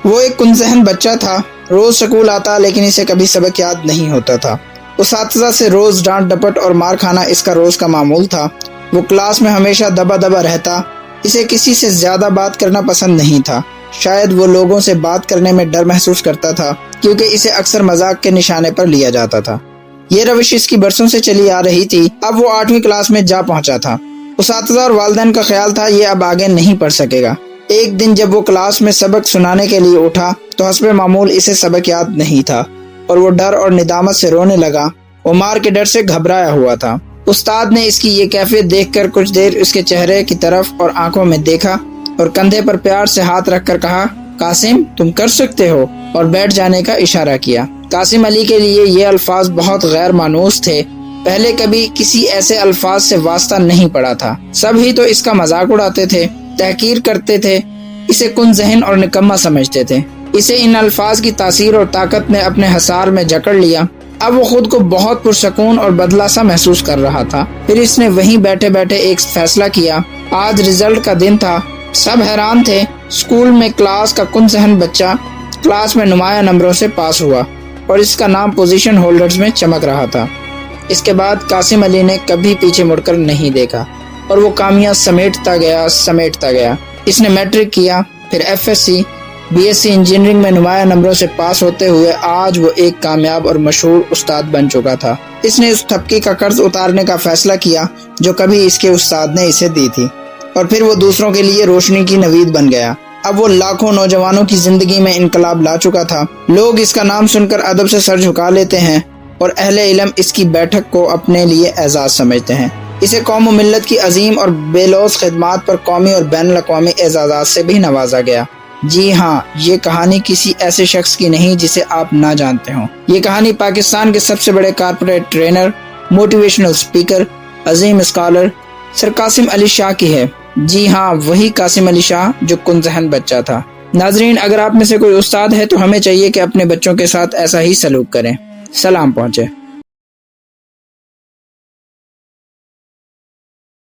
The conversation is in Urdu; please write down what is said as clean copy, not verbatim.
وہ ایک کنزہن بچہ تھا، روز سکول آتا لیکن اسے کبھی سبق یاد نہیں ہوتا تھا۔ اساتذہ سے روز ڈانٹ ڈپٹ اور مار کھانا اس کا روز کا معمول تھا۔ وہ کلاس میں ہمیشہ دبا دبا رہتا، اسے کسی سے زیادہ بات کرنا پسند نہیں تھا۔ شاید وہ لوگوں سے بات کرنے میں ڈر محسوس کرتا تھا کیونکہ اسے اکثر مذاق کے نشانے پر لیا جاتا تھا۔ یہ روش اس کی برسوں سے چلی آ رہی تھی۔ اب وہ 8ویں کلاس میں جا پہنچا تھا۔ اساتذہ اور والدین کا خیال تھا یہ اب آگے نہیں پڑھ سکے گا۔ ایک دن جب وہ کلاس میں سبق سنانے کے لیے اٹھا تو حسب معمول اسے سبق یاد نہیں تھا اور وہ ڈر اور ندامت سے رونے لگا۔ وہ مار کے ڈر سے گھبرایا ہوا تھا۔ استاد نے اس کی یہ کیفیت دیکھ کر کچھ دیر اس کے چہرے کی طرف اور آنکھوں میں دیکھا اور کندھے پر پیار سے ہاتھ رکھ کر کہا، قاسم تم کر سکتے ہو، اور بیٹھ جانے کا اشارہ کیا۔ قاسم علی کے لیے یہ الفاظ بہت غیر مانوس تھے۔ پہلے کبھی کسی ایسے الفاظ سے واسطہ نہیں پڑا تھا۔ سب ہی تو اس کا مذاق اڑاتے تھے، تحقیر کرتے تھے، اسے کن ذہن اور نکما سمجھتے تھے۔ اسے ان الفاظ کی تاثیر اور طاقت نے اپنے حصار میں جکڑ لیا۔ اب وہ خود کو بہت پرسکون اور بدلہ سا محسوس کر رہا تھا۔ پھر اس نے وہیں بیٹھے بیٹھے ایک فیصلہ کیا۔ آج رزلٹ کا دن تھا، سب حیران تھے۔ اسکول میں کلاس کا کن ذہن بچہ کلاس میں نمایاں نمبروں سے پاس ہوا اور اس کا نام پوزیشن ہولڈرز میں چمک رہا تھا۔ اس کے بعد قاسم علی نے کبھی پیچھے مڑ کر نہیں دیکھا اور وہ کامیاں سمیٹتا گیا۔ اس نے میٹرک کیا، پھر F S C, B S C engineering میں نمایاں نمبروں سے پاس ہوتے ہوئے آج وہ ایک کامیاب اور مشہور استاد بن چکا تھا۔ اس نے اس تھپکی کا قرض اتارنے کا فیصلہ کیا جو کبھی اس کے استاد نے اسے دی تھی، اور پھر وہ دوسروں کے لیے روشنی کی نوید بن گیا۔ اب وہ لاکھوں نوجوانوں کی زندگی میں انقلاب لا چکا تھا۔ لوگ اس کا نام سن کر ادب سے سر جھکا لیتے ہیں اور اہل علم اس کی بیٹھک کو اپنے لیے اعزاز سمجھتے ہیں۔ اسے قوم و ملت کی عظیم اور بے لوث خدمات پر قومی اور بین الاقوامی اعزازات سے بھی نوازا گیا۔ جی ہاں، یہ کہانی کسی ایسے شخص کی نہیں جسے آپ نہ جانتے ہوں۔ یہ کہانی پاکستان کے سب سے بڑے کارپوریٹ ٹرینر، موٹیویشنل سپیکر، عظیم اسکالر سر قاسم علی شاہ کی ہے۔ جی ہاں، وہی قاسم علی شاہ جو کن ذہن بچہ تھا۔ ناظرین، اگر آپ میں سے کوئی استاد ہے تو ہمیں چاہیے کہ اپنے بچوں کے ساتھ ایسا ہی سلوک کریں۔ سلام پہنچے۔